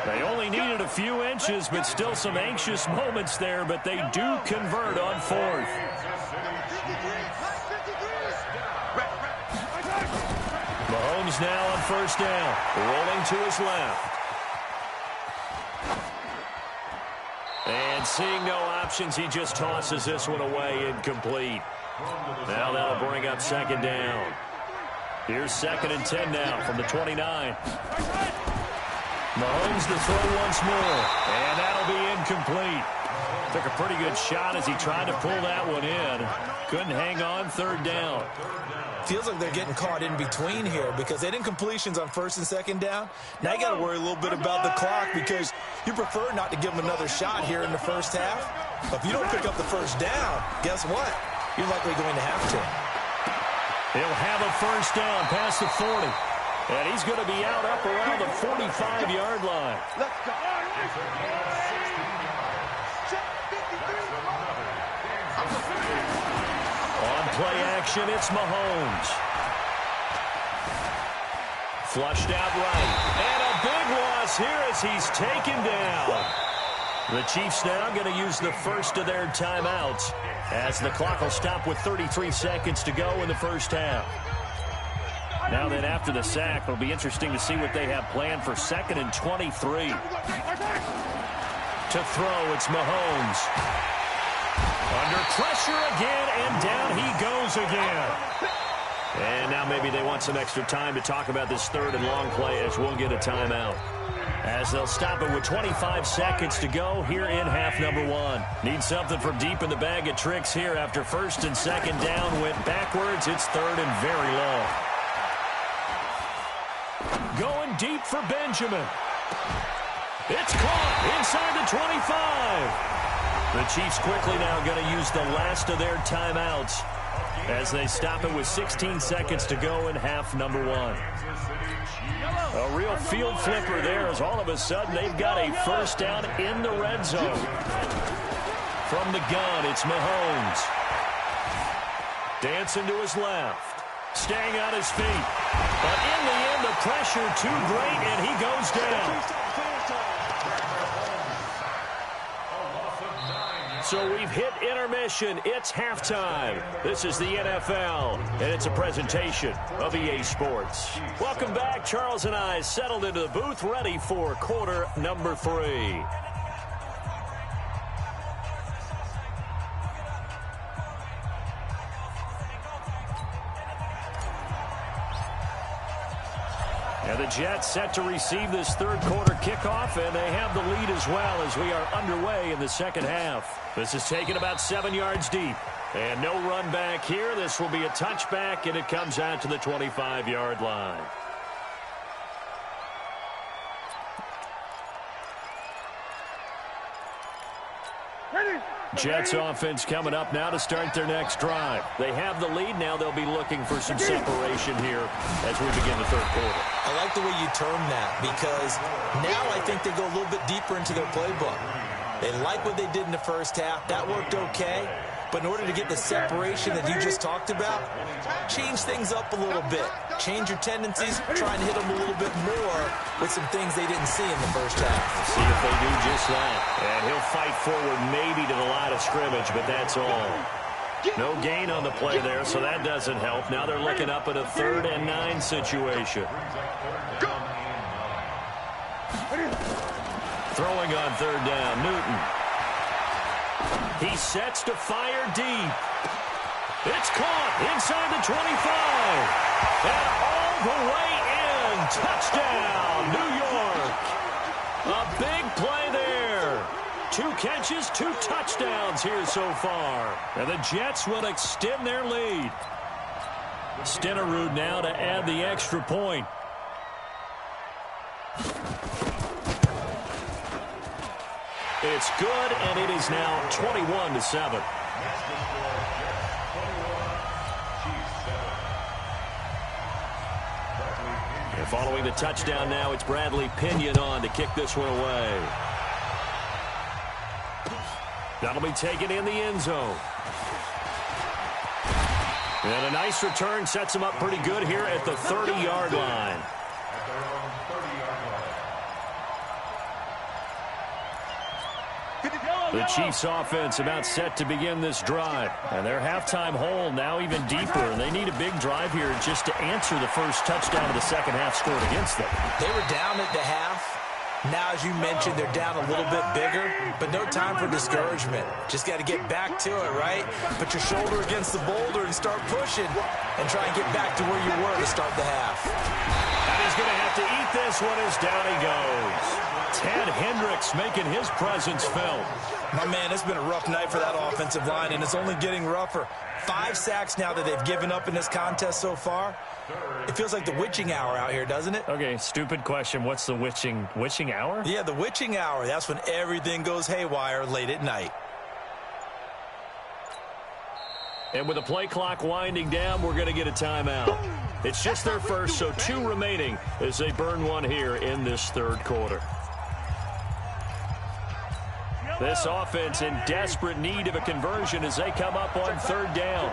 Speaker 3: They only needed a few inches, but still some anxious moments there, but they do convert on 4th. Mahomes now on first down, rolling to his left. And seeing no options, he just tosses this one away, incomplete. Now that'll bring up 2nd down. Here's 2nd and 10 now from the 29. Mahomes to throw once more, and that'll be incomplete. Took a pretty good shot as he tried to pull that one in. Couldn't hang on, 3rd down.
Speaker 4: Feels like they're getting caught in between here because they had incompletions on 1st and 2nd down. Now you got to worry a little bit about the clock because you prefer not to give them another shot here in the first half. But if you don't pick up the 1st down, guess what? You're likely going to have to.
Speaker 3: He'll have a 1st down past the 40. And he's going to be out up around the 45-yard line.
Speaker 5: Let's go.
Speaker 3: On play action, it's Mahomes. Flushed out right. And a big loss here as he's taken down. The Chiefs now going to use the first of their timeouts as the clock will stop with 33 seconds to go in the first half. Now then, after the sack, it'll be interesting to see what they have planned for 2nd and 23. To throw, it's Mahomes. Under pressure again, and down he goes again. And now maybe they want some extra time to talk about this third and long play as we'll get a timeout. As they'll stop it with 25 seconds to go here in half number one. Need something from deep in the bag of tricks here after first and second down went backwards. It's third and very long. Going deep for Benjamin. It's caught inside the 25. The Chiefs quickly now going to use the last of their timeouts as they stop it with 16 seconds to go in half number one. A real field flipper there as all of a sudden they've got a first down in the red zone. From the gun, it's Mahomes. Dancing to his left. Staying on his feet. But in the end, the pressure too great, and he goes down. So we've hit intermission. It's halftime. This is the NFL, and it's a presentation of EA Sports. Welcome back. Charles and I settled into the booth, ready for quarter number 3. And the Jets set to receive this third quarter kickoff, and they have the lead as well as we are underway in the second half. This is taken about 7 yards deep. And no run back here. This will be a touchback, and it comes out to the 25-yard line. Jets offense coming up now to start their next drive. They have the lead. Now they'll be looking for some separation here as we begin the third quarter.
Speaker 4: I like the way you term that because now I think they go a little bit deeper into their playbook. They like what they did in the first half. That worked okay. But in order to get the separation that you just talked about, change things up a little bit. Change your tendencies, try and hit them a little bit more with some things they didn't see in the first half.
Speaker 3: See if they do just that. And he'll fight forward maybe to the line of scrimmage, but that's all. No gain on the play there, so that doesn't help. Now they're looking up at a 3rd and 9 situation. Throwing on 3rd down, Newton. He sets to fire deep. It's caught inside the 25. And all the way in. Touchdown, New York. A big play there. 2 catches, 2 touchdowns here so far. And the Jets will extend their lead. Stenerud now to add the extra point. It's good, and it is now 21-7. And following the touchdown now, it's Bradley Pinion on to kick this one away. That'll be taken in the end zone. And a nice return sets him up pretty good here at the 30-yard line. The Chiefs offense about set to begin this drive. And their halftime hole now even deeper. And they need a big drive here just to answer the first touchdown of the second half scored against them.
Speaker 4: They were down at the half. Now, as you mentioned, they're down a little bit bigger, but no time for discouragement. Just got to get back to it, right? Put your shoulder against the boulder and start pushing and try and get back to where you were to start the half.
Speaker 3: And he's going to have to eat this one as down he goes. Ted Hendricks making his presence felt.
Speaker 4: My man, it's been a rough night for that offensive line, and it's only getting rougher. 5 sacks now that they've given up in this contest so far. It feels like the witching hour out here, doesn't it?
Speaker 3: Okay, stupid question. What's the witching hour?
Speaker 4: Yeah, the witching hour. That's when everything goes haywire late at night.
Speaker 3: And with the play clock winding down, we're going to get a timeout. It's just their first, so 2 remaining as they burn one here in this third quarter. This offense in desperate need of a conversion as they come up on 3rd down.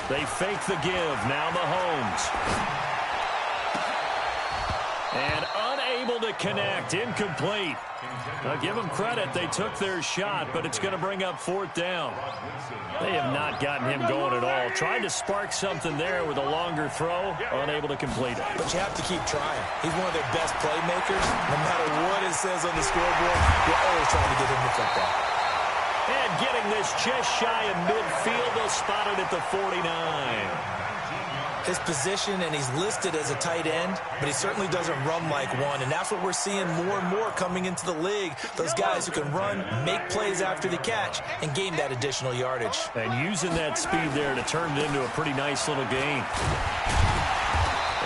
Speaker 3: They fake the give. Now Mahomes. And unable to connect. Incomplete. I'll give them credit. They took their shot, but it's going to bring up 4th down. They have not gotten him going at all. Tried to spark something there with a longer throw. Unable to complete it.
Speaker 4: But you have to keep trying. He's one of their best playmakers. No matter what it says on the scoreboard, you're always trying to get him the football.
Speaker 3: And getting this just shy of midfield, they'll spot it at the 49.
Speaker 4: His position, and he's listed as a tight end, but he certainly doesn't run like one, and that's what we're seeing more and more coming into the league. Those guys who can run, make plays after the catch, and gain that additional yardage.
Speaker 3: And using that speed there to turn it into a pretty nice little gain.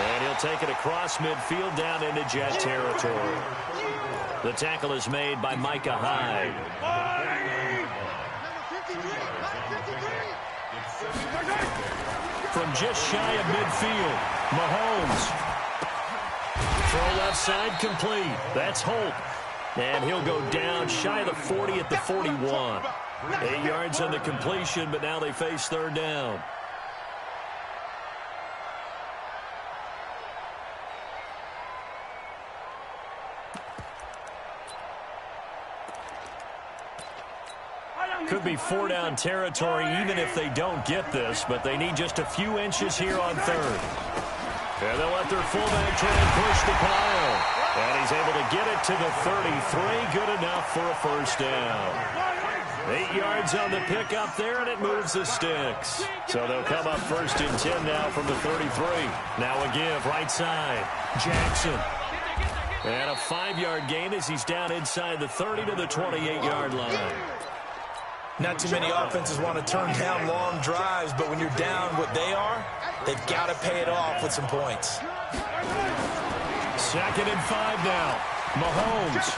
Speaker 3: And he'll take it across midfield down into Jet territory. The tackle is made by Micah Hyde. From just shy of midfield, Mahomes. Throw left side complete. That's Holt. And he'll go down shy of the 40 at the 41. 8 yards on the completion, but now they face third down. Could be 4-down territory even if they don't get this, but they need just a few inches here on third. And they'll let their fullback try and push the pile. And he's able to get it to the 33. Good enough for a first down. 8 yards on the pickup there, and it moves the sticks. So they'll come up first and 10 now from the 33. Now a give, right side. Jackson. And a 5-yard gain as he's down inside the 30 to the 28-yard line.
Speaker 4: Not too many offenses want to turn down long drives, but when you're down what they are, they've got to pay it off with some points.
Speaker 3: 2nd and 5 now. Mahomes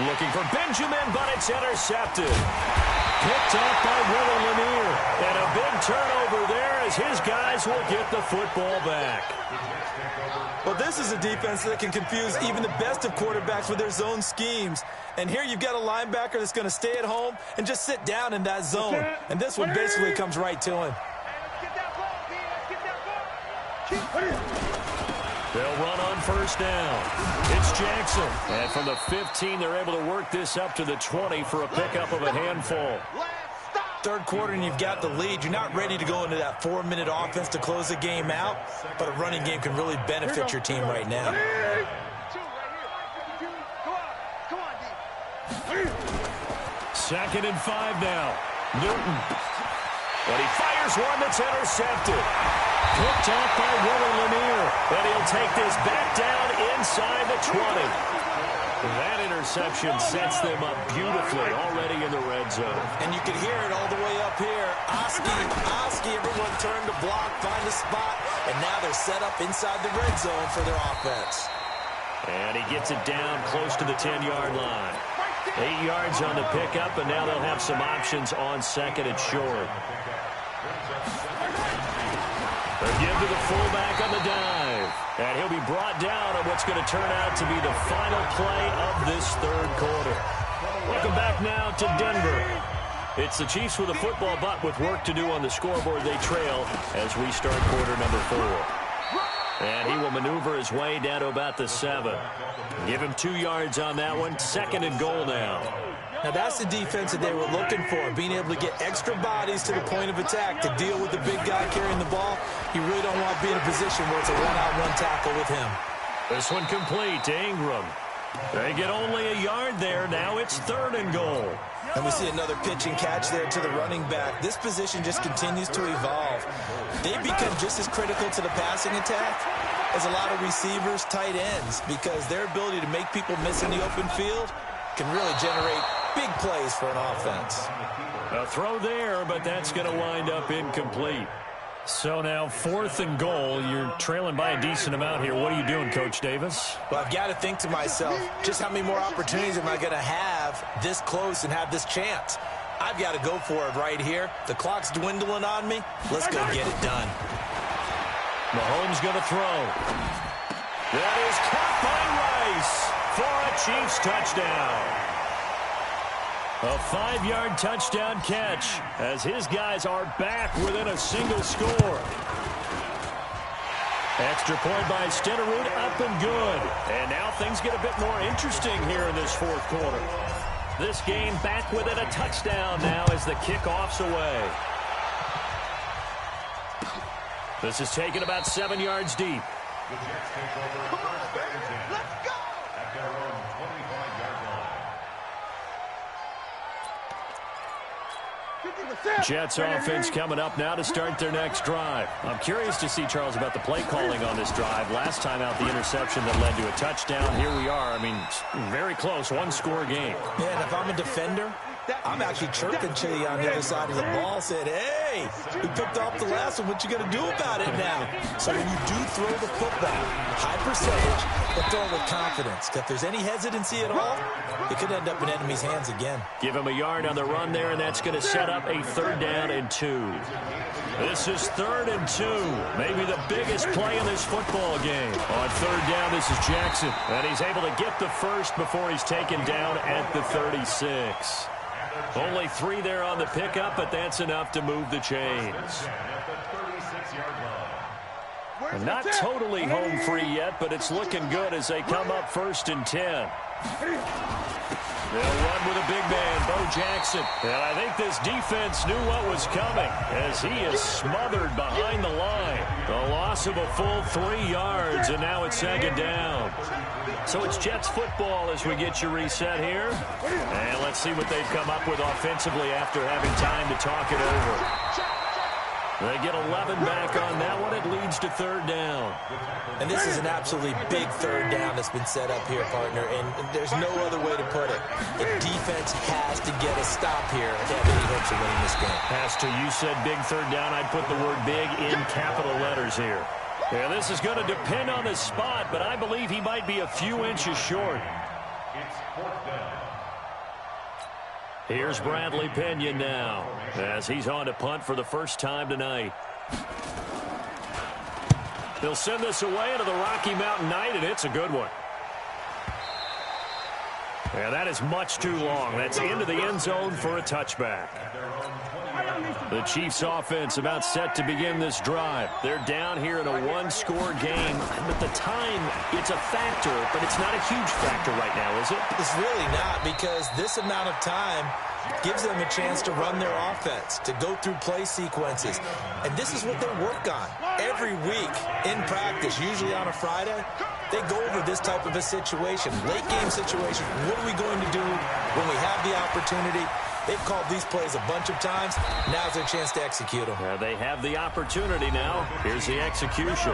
Speaker 3: looking for Benjamin, but it's intercepted. Picked off by Willie Lanier. And a big turnover there as his guys will get the football back.
Speaker 4: Well, this is a defense that can confuse even the best of quarterbacks with their zone schemes. And here you've got a linebacker that's going to stay at home and just sit down in that zone. And this one basically comes right to him.
Speaker 3: They'll run on first down. It's Jackson. And from the 15, they're able to work this up to the 20 for a pickup of a handful.
Speaker 4: Third quarter and you've got the lead. You're not ready to go into that 4-minute offense to close the game out, but a running game can really benefit your team right now.
Speaker 3: 2nd and 5 now. Newton. But he fires one that's intercepted. Picked off by Willie Lanier. And he'll take this back down inside the 20. That interception sets them up beautifully already in the red zone.
Speaker 4: And you can hear it all the way up here. Oski, everyone turned to block, find a spot, and now they're set up inside the red zone for their offense.
Speaker 3: And he gets it down close to the 10-yard line. 8 yards on the pickup, and now they'll have some options on 2nd and short. They'll give to the fullback on the dive. And he'll be brought down on what's going to turn out to be the final play of this third quarter. Welcome back now to Denver. It's the Chiefs with a football, but with work to do on the scoreboard, they trail as we start quarter number 4. And he will maneuver his way down to about the 7. Give him 2 yards on that one. 2nd and goal now.
Speaker 4: Now that's the defense that they were looking for, being able to get extra bodies to the point of attack to deal with the big guy carrying the ball. You really don't want to be in a position where it's a one-on-one tackle with him.
Speaker 3: This one complete to Ingram. They get only a yard there. Now it's 3rd and goal.
Speaker 4: And we see another pitch and catch there to the running back. This position just continues to evolve. They become just as critical to the passing attack as a lot of receivers, tight ends, because their ability to make people miss in the open field can really generate big plays for an offense.
Speaker 3: A throw there, but that's going to wind up incomplete. So now 4th and goal. You're trailing by a decent amount here. What are you doing, Coach Davis?
Speaker 4: Well, I've got to think to myself, just how many more opportunities am I going to have this close and have this chance? I've got to go for it right here. The clock's dwindling on me. Let's go get it done.
Speaker 3: Mahomes going to throw. That is caught by Rice for a Chiefs touchdown. A 5-yard touchdown catch as his guys are back within a single score. Extra point by Stenerud, up and good. And now things get a bit more interesting here in this 4th quarter. This game back within a touchdown now as the kickoff's away. This is taken about 7 yards deep.
Speaker 5: Come on, baby. Let's go.
Speaker 6: At their own 25-yard line.
Speaker 3: Jets offense coming up now to start their next drive. I'm curious to see, Charles, about the play calling on this drive. Last time out, the interception that led to a touchdown. Here we are. I mean, very close, one-score game.
Speaker 4: Yeah, and if I'm a defender, I'm actually chirping to you on the other side of the ball, said, hey, we picked off the last one. What you going to do about it now? So when you do throw the football, high percentage, but throw it with confidence. If there's any hesitancy at all, it could end up in enemy's hands again.
Speaker 3: Give him a yard on the run there, and that's going to set up a 3rd down and 2. This is 3rd and 2. Maybe the biggest play in this football game. On 3rd down, this is Jackson. And he's able to get the first before he's taken down at the 36. Only 3 there on the pickup, but that's enough to move the chains. Not totally home free yet, but it's looking good as they come up 1st and 10. They'll run with a big man, Bo Jackson. And I think this defense knew what was coming as he is smothered behind the line. The loss of a full 3 yards, and now it's 2nd down. So it's Jets football as we get you reset here. And let's see what they've come up with offensively after having time to talk it over. They get 11 back on that one. It leads to 3rd down.
Speaker 4: And this is an absolutely big 3rd down that's been set up here, partner, and there's no other way to put it. The defense has to get a stop here if they have any hopes of winning this game.
Speaker 3: Has to. You said big 3rd down. I'd put the word big in capital letters here. Yeah, this is going to depend on the spot, but I believe he might be a few inches short.
Speaker 6: It's 4th down.
Speaker 3: Here's Bradley Pinion now as he's on to punt for the first time tonight. He'll send this away into the Rocky Mountain night, and it's a good one. Yeah, that is much too long. That's into the end zone for a touchback. The Chiefs offense about set to begin this drive. They're down here in a 1-score game. But the time, it's a factor, but it's not a huge factor right now, is it?
Speaker 4: It's really not, because this amount of time gives them a chance to run their offense, to go through play sequences. And this is what they work on every week in practice, usually on a Friday. They go over this type of a situation, late game situation. What are we going to do when we have the opportunity? They've called these plays a bunch of times. Now's their chance to execute them.
Speaker 3: They have the opportunity now. Here's the execution.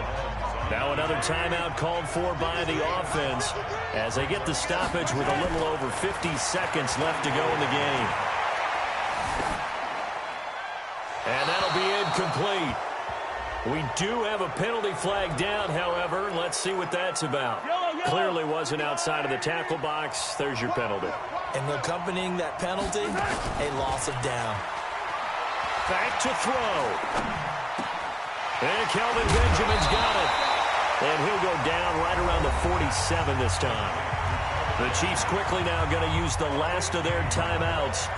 Speaker 3: Now another timeout called for by the offense as they get the stoppage with a little over 50 seconds left to go in the game. And that'll be incomplete. We do have a penalty flag down, however. Let's see what that's about. Clearly wasn't outside of the tackle box. There's your penalty.
Speaker 4: And accompanying that penalty, a loss of down.
Speaker 3: Back to throw. And Kelvin Benjamin's got it. And he'll go down right around the 47 this time. The Chiefs quickly now going to use the last of their timeouts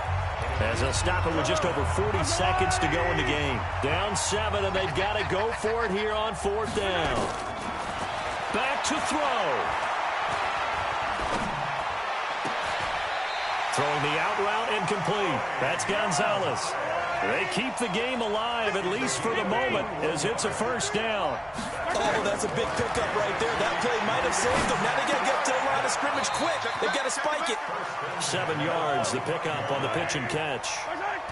Speaker 3: as they'll stop it with just over 40 seconds to go in the game. Down 7, and they've got to go for it here on 4th down. Back to throw. Throwing the out route incomplete. That's Gonzalez. They keep the game alive, at least for the moment, as it's a 1st down.
Speaker 4: Oh, that's a big pickup right there. That play might have saved them. Now they got to get to the line of scrimmage quick. They've got to spike it.
Speaker 3: 7 yards, the pickup on the pitch and catch.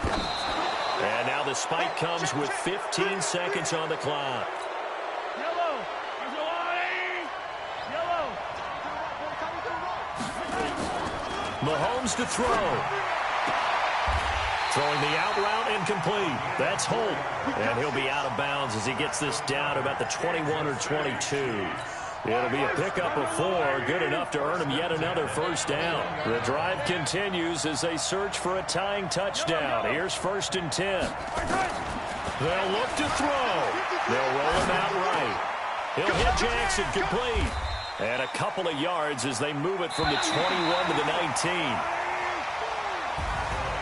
Speaker 3: And now the spike comes with 15 seconds on the clock. Mahomes to throw. Throwing the out route incomplete. That's Holt. And he'll be out of bounds as he gets this down about the 21 or 22. It'll be a pickup of 4. Good enough to earn him yet another 1st down. The drive continues as they search for a tying touchdown. Here's 1st and 10. They'll look to throw. They'll roll him out right. He'll hit Jackson complete. And a couple of yards as they move it from the 21 to the 19.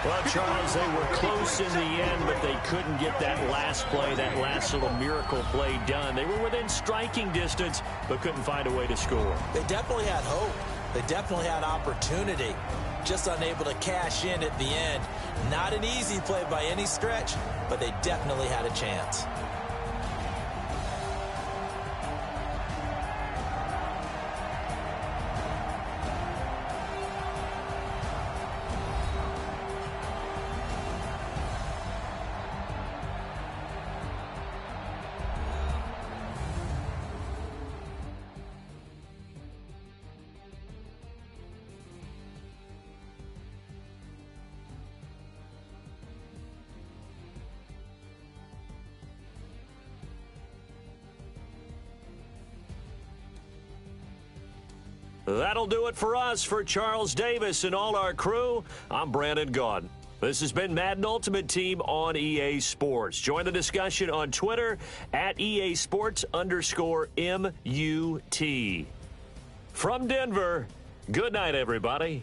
Speaker 3: Well, Charles, they were close in the end, but they couldn't get that last play, that last little miracle play done. They were within striking distance, but couldn't find a way to score.
Speaker 4: They definitely had hope. They definitely had opportunity. Just unable to cash in at the end. Not an easy play by any stretch, but they definitely had a chance.
Speaker 3: That'll do it for us. For Charles Davis and all our crew, I'm Brandon Gaudin. This has been Madden Ultimate Team on EA Sports. Join the discussion on Twitter at EA Sports_MUT. From Denver, good night, everybody.